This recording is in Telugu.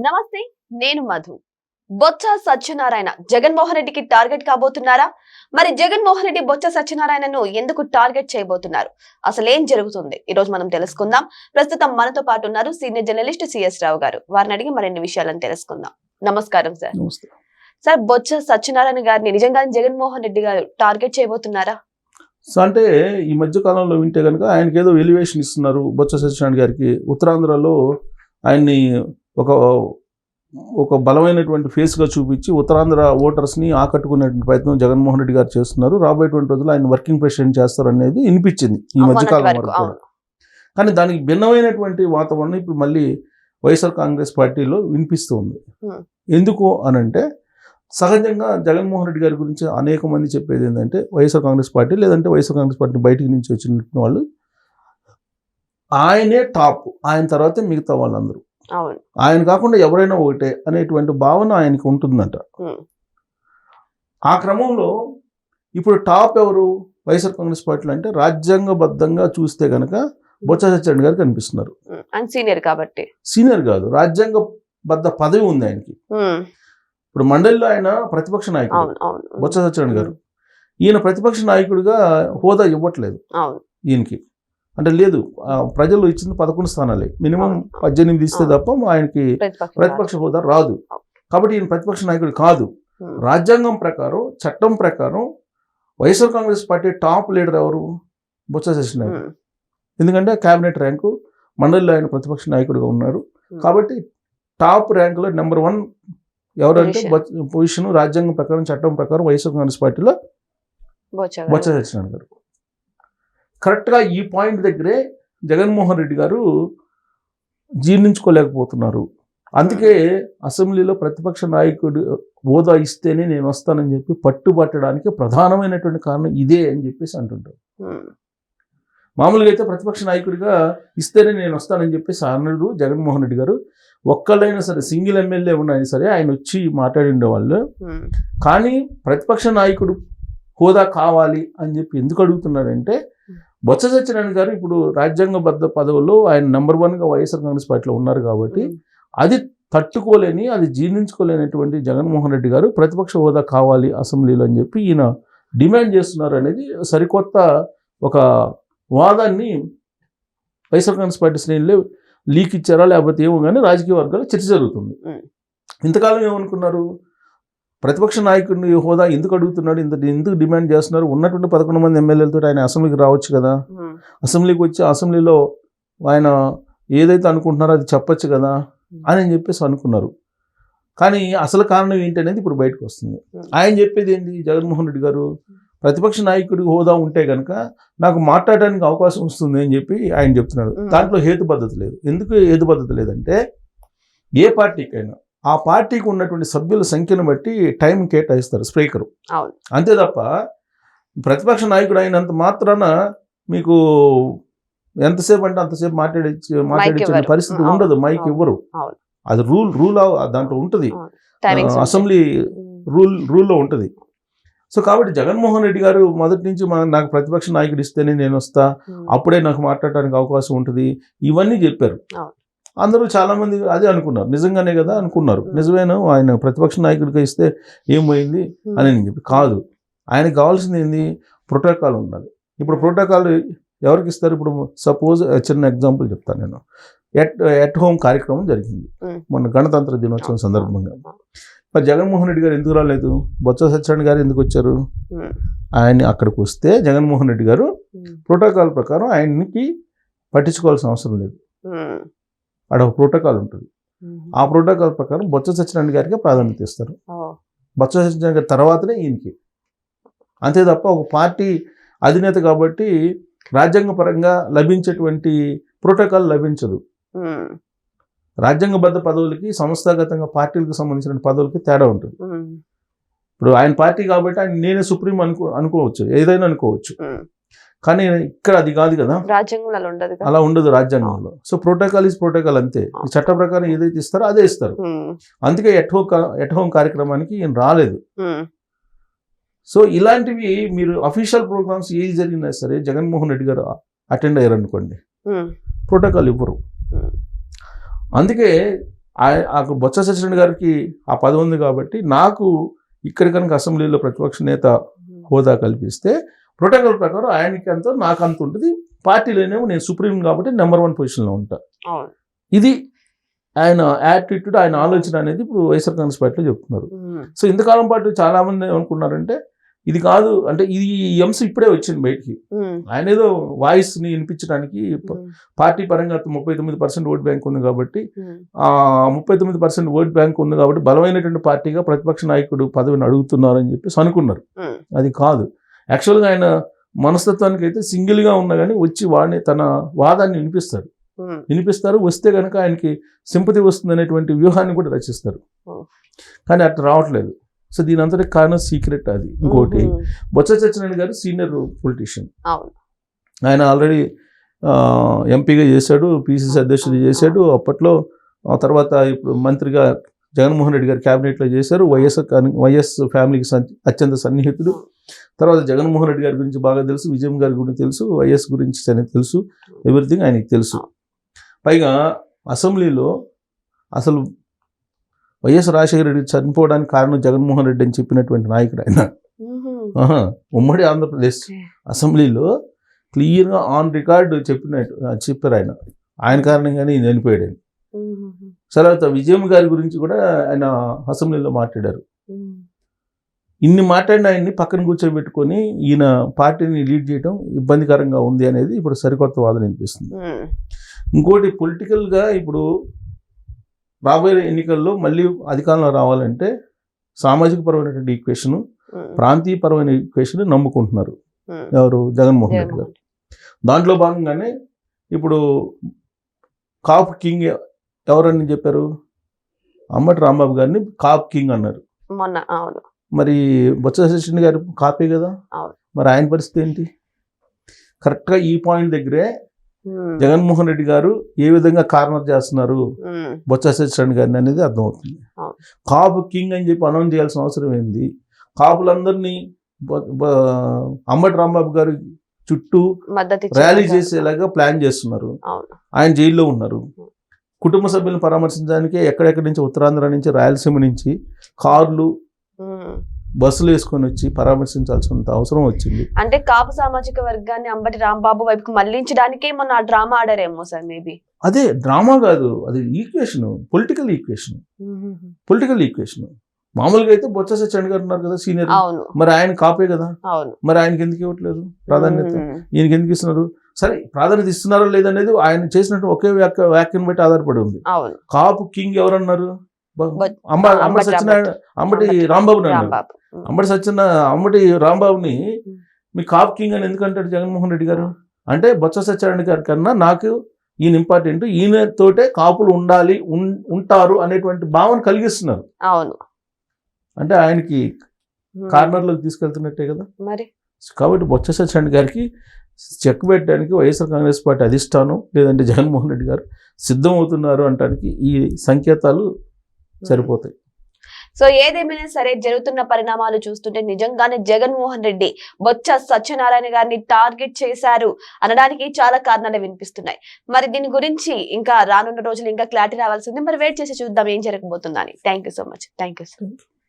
నమస్తే, నేను మధు. బొత్స సత్యనారాయణ జగన్మోహన్ రెడ్డికి టార్గెట్ కాబోతున్నారా? మరి జగన్మోహన్ రెడ్డి బొత్స సత్యనారాయణను ఎందుకు టార్గెట్ చేయబోతున్నారు? అసలు ఏం జరుగుతుంది? ఈ రోజు మనం తెలుసుకుందాం. ప్రస్తుతం మనతో పాటు ఉన్నారు సీనియర్ జర్నలిస్ట్ సిఎస్ రావు గారు. వారిని అడిగి మరిన్ని విషయాలను తెలుసుకుందాం. నమస్కారం సార్. సార్, బొత్స సత్యనారాయణ గారిని నిజంగా జగన్మోహన్ రెడ్డి గారు టార్గెట్ చేయబోతున్నారా? అంటే ఈ మధ్య కాలంలో వింటే కనుక ఆయనకి ఏదో ఎలివేషన్ ఇస్తున్నారు. బొత్స సత్యనారాయణ గారికి ఉత్తరాంధ్రలో ఆయన్ని ఒక బలమైనటువంటి ఫేస్గా చూపించి ఉత్తరాంధ్ర ఓటర్స్ని ఆకట్టుకునేటువంటి ప్రయత్నం జగన్మోహన్ రెడ్డి గారు చేస్తున్నారు. రాబోయేటువంటి రోజుల్లో ఆయన వర్కింగ్ ప్రెసిడెంట్ చేస్తారు అనేది వినిపించింది ఈ మధ్యకాలం వరకు. కానీ దానికి భిన్నమైనటువంటి వాతావరణం ఇప్పుడు మళ్ళీ వైఎస్ఆర్ కాంగ్రెస్ పార్టీలో వినిపిస్తుంది. ఎందుకు అనంటే సహజంగా జగన్మోహన్ రెడ్డి గారి గురించి అనేక మంది చెప్పేది ఏంటంటే వైఎస్ఆర్ కాంగ్రెస్ పార్టీ లేదంటే వైఎస్ఆర్ కాంగ్రెస్ పార్టీ బయటికి నుంచి వచ్చిన వాళ్ళు ఆయనే టాప్, ఆయన తర్వాతే మిగతా వాళ్ళందరూ, ఆయన కాకుండా ఎవరైనా ఒకటే అనేటువంటి భావన ఆయనకి ఉంటుందంట. ఆ క్రమంలో ఇప్పుడు టాప్ ఎవరు వైఎస్ఆర్ కాంగ్రెస్ పార్టీలో అంటే రాజ్యాంగబద్ధంగా చూస్తే కనుక బొత్స సత్యనారాయణ గారు కనిపిస్తున్నారు. సీనియర్ కాబట్టి, సీనియర్ కాదు, రాజ్యాంగబద్ధ పదవి ఉంది ఆయనకి. ఇప్పుడు మండలిలో ఆయన ప్రతిపక్ష నాయకుడు బొత్స సత్యనారాయణ గారు. ఈయన ప్రతిపక్ష నాయకుడిగా హోదా ఇవ్వట్లేదు ఈయనకి. అంటే లేదు, ప్రజలు ఇచ్చింది 11 స్థానాలే, మినిమం 18 ఇస్తే తప్ప ఆయనకి ప్రతిపక్ష హోదా రాదు. కాబట్టి ఈయన ప్రతిపక్ష నాయకుడు కాదు. రాజ్యాంగం ప్రకారం, చట్టం ప్రకారం YSR Congress party top leader ఎవరు? బొత్స సత్యనారాయణ. ఎందుకంటే క్యాబినెట్ ర్యాంకు, మండలిలో ఆయన ప్రతిపక్ష నాయకుడిగా ఉన్నారు. కాబట్టి టాప్ ర్యాంకులో నెంబర్ 1 ఎవరంటే పొజిషన్ రాజ్యాంగం ప్రకారం, చట్టం ప్రకారం వైఎస్ఆర్ కాంగ్రెస్ పార్టీలో బొత్స సత్యనారాయణ గారు. కరెక్ట్గా ఈ పాయింట్ దగ్గరే జగన్మోహన్ రెడ్డి గారు జీర్ణించుకోలేకపోతున్నారు. అందుకే అసెంబ్లీలో ప్రతిపక్ష నాయకుడు హోదా ఇస్తేనే నేను వస్తానని చెప్పి పట్టుబట్టడానికి ప్రధానమైనటువంటి కారణం ఇదే అని చెప్పేసి అంటుంటారు. మామూలుగా అయితే ప్రతిపక్ష నాయకుడిగా ఇస్తేనే నేను వస్తానని చెప్పేసి అన్నాడు జగన్మోహన్ రెడ్డి గారు. ఒక్కళ్ళైనా సరే, సింగిల్ ఎమ్మెల్యే ఉన్నాయని సరే ఆయన వచ్చి మాట్లాడిండే వాళ్ళు. కానీ ప్రతిపక్ష నాయకుడు హోదా కావాలి అని చెప్పి ఎందుకు అడుగుతున్నారంటే బొత్స సత్యనారాయణ గారు ఇప్పుడు రాజ్యాంగబద్ధ పదవుల్లో ఆయన నెంబర్ 1గా వైఎస్ఆర్ కాంగ్రెస్ పార్టీలో ఉన్నారు. కాబట్టి అది తట్టుకోలేని, అది జీర్ణించుకోలేనటువంటి జగన్మోహన్ రెడ్డి గారు ప్రతిపక్ష హోదా కావాలి అసెంబ్లీలో అని చెప్పి ఈయన డిమాండ్ చేస్తున్నారు అనేది సరికొత్త ఒక వాదాన్ని వైఎస్ఆర్ కాంగ్రెస్ పార్టీ శ్రేణులే లీక్ ఇచ్చారా లేకపోతే ఏమో కానీ రాజకీయ వర్గాల్లో చర్చ జరుగుతుంది. ఇంతకాలం ఏమనుకున్నారు? ప్రతిపక్ష నాయకుడిని హోదా ఎందుకు అడుగుతున్నాడు, ఎందుకు డిమాండ్ చేస్తున్నారు? ఉన్నటువంటి 11 మంది ఎమ్మెల్యేలతో ఆయన అసెంబ్లీకి రావచ్చు కదా, అసెంబ్లీకి వచ్చి అసెంబ్లీలో ఆయన ఏదైతే అనుకుంటున్నారో అది చెప్పచ్చు కదా అని చెప్పేసి అనుకున్నారు. కానీ అసలు కారణం ఏంటి అనేది ఇప్పుడు బయటకు వస్తుంది. ఆయన చెప్పేది ఏంటి? జగన్మోహన్ రెడ్డి గారు ప్రతిపక్ష నాయకుడి హోదా ఉంటే కనుక నాకు మాట్లాడడానికి అవకాశం వస్తుంది అని చెప్పి ఆయన చెప్తున్నాడు. దాంట్లో హేతుబద్ధత లేదు. ఎందుకు హేతుబద్ధత లేదంటే ఏ పార్టీకైనా ఆ పార్టీకి ఉన్నటువంటి సభ్యుల సంఖ్యను బట్టి టైం కేటాయిస్తారు స్పీకరు. అంతే తప్ప ప్రతిపక్ష నాయకుడు అయినంత మాత్రాన మీకు ఎంతసేపు అంటే అంతసేపు మాట్లాడించే పరిస్థితి ఉండదు. మైక్ ఇవ్వరు. అది రూల్ దాంట్లో ఉంటుంది, అసెంబ్లీ రూల్లో ఉంటుంది. సో కాబట్టి జగన్మోహన్ రెడ్డి గారు మొదటి నుంచి నాకు ప్రతిపక్ష నాయకుడు ఇస్తేనే నేను వస్తా, అప్పుడే నాకు మాట్లాడటానికి అవకాశం ఉంటుంది, ఇవన్నీ చెప్పారు. అందరూ చాలామంది అదే అనుకున్నారు. నిజంగానే కదా అనుకున్నారు. నిజమేనా ఆయన ప్రతిపక్ష నాయకుడిగా ఇస్తే ఏమైంది అని చెప్పి కాదు. ఆయనకు కావాల్సింది ఏంది? ప్రోటోకాల్ ఉండాలి. ఇప్పుడు ప్రోటోకాల్ ఎవరికి ఇస్తారు? ఇప్పుడు సపోజ్ చిన్న ఎగ్జాంపుల్ చెప్తాను నేను. ఎట్ హోమ్ కార్యక్రమం జరిగింది మొన్న గణతంత్ర దినోత్సవం సందర్భంగా. మరి జగన్మోహన్ రెడ్డి గారు ఎందుకు రాలేదు? బొత్స సత్యనారాయణ గారు ఎందుకు వచ్చారు? ఆయన అక్కడికి వస్తే జగన్మోహన్ రెడ్డి గారు ప్రోటోకాల్ ప్రకారం ఆయనకి పట్టించుకోవాల్సిన అవసరం లేదు. అక్కడ ఒక ప్రోటోకాల్ ఉంటుంది. ఆ ప్రోటోకాల్ ప్రకారం బొత్స సత్యనారాయణ గారికి ప్రాధాన్యత ఇస్తారు. బొత్స సత్యనారాయణ గారి తర్వాతనే ఈయనకి. అంతే తప్ప ఒక పార్టీ అధినేత కాబట్టి రాజ్యాంగపరంగా లభించేటువంటి ప్రోటోకాల్ లభించదు. రాజ్యాంగబద్ధ పదవులకి, సంస్థాగతంగా పార్టీలకు సంబంధించిన పదవులకి తేడా ఉంటుంది. ఇప్పుడు ఆయన పార్టీ కాబట్టి ఆయన నేనే సుప్రీం అనుకోవచ్చు, ఏదైనా అనుకోవచ్చు. కానీ ఇక్కడ అది కాదు కదా, అలా ఉండదు రాజ్యాంగంలో. సో ప్రోటోకాల్ ఈజ్ ప్రోటోకాల్ అంతే. చట్ట ప్రకారం ఏదైతే ఇస్తారో అదే ఇస్తారు. అందుకే ఎట్ హోమ్ కార్యక్రమానికి ఈయన రాలేదు. సో ఇలాంటివి మీరు అఫీషియల్ ప్రోగ్రామ్స్ ఏది జరిగినా సరే జగన్మోహన్ రెడ్డి గారు అటెండ్ అయ్యారు అనుకోండి, ప్రోటోకాల్ ఇవ్వరు. అందుకే అక్కడ బొత్స సత్యనారాయణ గారికి ఆ పదవి ఉంది కాబట్టి నాకు ఇక్కడ కనుక అసెంబ్లీలో ప్రతిపక్ష నేత హోదా కల్పిస్తే ప్రోటోకాల్ ప్రకారం ఆయనకి అంత నాకు అంత ఉంటుంది, పార్టీలోనేమో నేను సుప్రీం కాబట్టి నెంబర్ 1 పొజిషన్లో ఉంటా. ఇది ఆయన యాటిట్యూడ్, ఆయన ఆలోచన అనేది ఇప్పుడు వైఎస్ఆర్ కాంగ్రెస్ పార్టీలో చెప్తున్నారు. సో ఇంతకాలం పాటు చాలా మంది ఏమనుకున్నారంటే ఇది కాదు, అంటే ఇది ఈ అంశం ఇప్పుడే వచ్చింది బయటికి. ఆయన ఏదో వాయిస్ ని వినిపించడానికి పార్టీ పరంగా 39% ఓట్ బ్యాంక్ ఉంది కాబట్టి, ఆ 39% ఓట్ బ్యాంక్ ఉంది కాబట్టి బలమైనటువంటి పార్టీగా ప్రతిపక్ష నాయకుడు పదవిని అడుగుతున్నారని చెప్పేసి అనుకున్నారు. అది కాదు. యాక్చువల్గా ఆయన మనస్తత్వానికి అయితే సింగిల్ గా ఉన్నా కానీ వచ్చి వాడిని తన వాదాన్ని వినిపిస్తారు. వస్తే కనుక ఆయనకి సింపతి వస్తుంది అనేటువంటి వ్యూహాన్ని కూడా రచిస్తారు. కానీ అట్లా రావట్లేదు. సో దీని అంతటి కారణం సీక్రెట్ అది. ఇంకోటి, బొత్స సత్యనారాయణ గారు సీనియర్ పొలిటీషియన్. ఆయన ఆల్రెడీ ఎంపీగా చేశాడు, పిసిసి అధ్యక్షుడు చేశాడు అప్పట్లో. ఆ తర్వాత ఇప్పుడు మంత్రిగా జగన్మోహన్ రెడ్డి గారు క్యాబినెట్లో చేశారు. వైఎస్ ఫ్యామిలీకి అత్యంత సన్నిహితుడు. తర్వాత జగన్మోహన్ రెడ్డి గారి గురించి బాగా తెలుసు, విజయం గారి గురించి తెలుసు, వైఎస్ గురించి తెలుసు, ఎవ్రీథింగ్ ఆయనకి తెలుసు. పైగా అసెంబ్లీలో అసలు వైఎస్ రాజశేఖర రెడ్డి చనిపోవడానికి కారణం జగన్మోహన్ రెడ్డి అని చెప్పినటువంటి నాయకుడు ఆయన. ఉమ్మడి ఆంధ్రప్రదేశ్ అసెంబ్లీలో క్లియర్గా ఆన్ రికార్డ్ చెప్పారు ఆయన కారణంగానే ఈయన చనిపోయాడు. తర్వాత విజయం గారి గురించి కూడా ఆయన అసెంబ్లీలో మాట్లాడారు. ఇన్ని మాట్లాడిన ఆయన్ని పక్కన కూర్చోబెట్టుకొని ఈయన పార్టీని లీడ్ చేయడం ఇబ్బందికరంగా ఉంది అనేది ఇప్పుడు సరికొత్త వాదన వినిపిస్తుంది. ఇంకోటి, పొలిటికల్గా ఇప్పుడు రాబోయే ఎన్నికల్లో మళ్ళీ అధికారంలో రావాలంటే సామాజిక పరమైనటువంటి ఈక్వేషన్, ప్రాంతీయ పరమైన ఈక్వేషన్ నమ్ముకుంటున్నారు ఎవరు? జగన్మోహన్ రెడ్డి గారు. దాంట్లో భాగంగానే ఇప్పుడు కాప్ కింగ్ ఎవరని చెప్పారు? అంబటి రాంబాబు గారిని కాప్ కింగ్ అన్నారు మొన్న. మరి బొత్స సత్యనారాయణ గారు కాపే కదా, మరి ఆయన పరిస్థితి ఏంటి? కరెక్ట్గా ఈ పాయింట్ దగ్గరే జగన్మోహన్ రెడ్డి గారు ఏ విధంగా కార్నర్ చేస్తున్నారు బొత్స సత్యనారాయణ గారిని అనేది అర్థమవుతుంది. కాపు కింగ్ అని చెప్పి అనౌన్స్ చేయాల్సిన అవసరం ఏంది? కాపులందరినీ అంబటి రాంబాబు గారి చుట్టూ ర్యాలీ చేసేలాగా ప్లాన్ చేస్తున్నారు. ఆయన జైల్లో ఉన్నారు. కుటుంబ సభ్యులను పరామర్శించడానికి ఎక్కడెక్కడి నుంచి, ఉత్తరాంధ్ర నుంచి, రాయలసీమ నుంచి కార్లు బస్సులు వేసుకొని వచ్చి పరామర్శించాల్సినంత అవసరం వచ్చింది. అంటే కాపు సామాజిక వర్గాన్ని అంబటి రాంబాబు వైపుకి మళ్లించడానికే మొన్న డ్రామా ఆడారేమో సార్. మేబీ అదే డ్రామా కాదు, అది ఈక్వేషన్, పొలిటికల్ ఈక్వేషన్. మామూలుగా అయితే బొత్స సత్యనారాయణ గారు ఉన్నారు కదా సీనియర్, మరి ఆయన కాపే కదా, మరి ఆయనకి ఎందుకు ఇవ్వట్లేదు ప్రాధాన్యత? ఈయనకి ఎందుకు ఇస్తున్నారు? సరే, ప్రాధాన్యత ఇస్తున్నారో లేదనేది ఆయన చేసినట్టు ఒకే వ్యాఖ్యను బట్టి ఆధారపడి ఉంది. కాపు కింగ్ ఎవరన్నారు? అంబటి రాంబాబుని అన్నారు. అంబటి రాంబాబుని మీ కాపు కింగ్ అని ఎందుకంటాడు జగన్మోహన్ రెడ్డి గారు? అంటే బొత్స సత్యనారాయణ గారి కన్నా నాకు ఈయన ఇంపార్టెంట్, ఈయనతోటే కాపులు ఉంటారు అనేటువంటి భావన కలిగిస్తున్నారు. అంటే ఆయనకి కార్నర్లోకి తీసుకెళ్తున్నట్టే కదా మరి. కాబట్టి బొత్స సత్యనారాయణ గారికి చెక్ పెట్టడానికి వైఎస్ఆర్ కాంగ్రెస్ పార్టీ అధిష్టానం లేదంటే జగన్మోహన్ రెడ్డి గారు సిద్ధం అవుతున్నారు అనడానికి ఈ సంకేతాలు సరిపోతాయి. సో ఏదేమైనా సరే, జరుగుతున్న పరిణామాలు చూస్తుంటే నిజంగానే జగన్మోహన్ రెడ్డి బొత్స సత్యనారాయణ గారిని టార్గెట్ చేశారు అనడానికి చాలా కారణాలు వినిపిస్తున్నాయి. మరి దీని గురించి ఇంకా రానున్న రోజులు ఇంకా క్లారిటీ రావాల్సింది. మరి వెయిట్ చేసి చూద్దాం ఏం జరగబోతుందని. Thank you so much. Thank you sir.